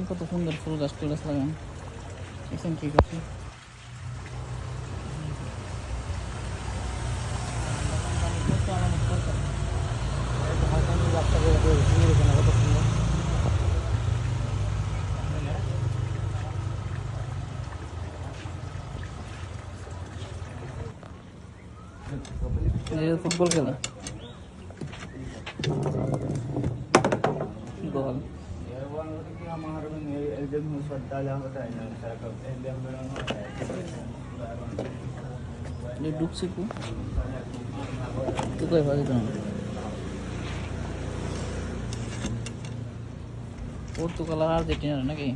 কত সুন্দর ফুল গাছ টুল গাছ লাগান দেখছেন কি করছি ফুটবল খেলা গোল ডুবছে কু কোথায় ভাজি পর্তুগাল আর আর্জেন্টিনা নাকি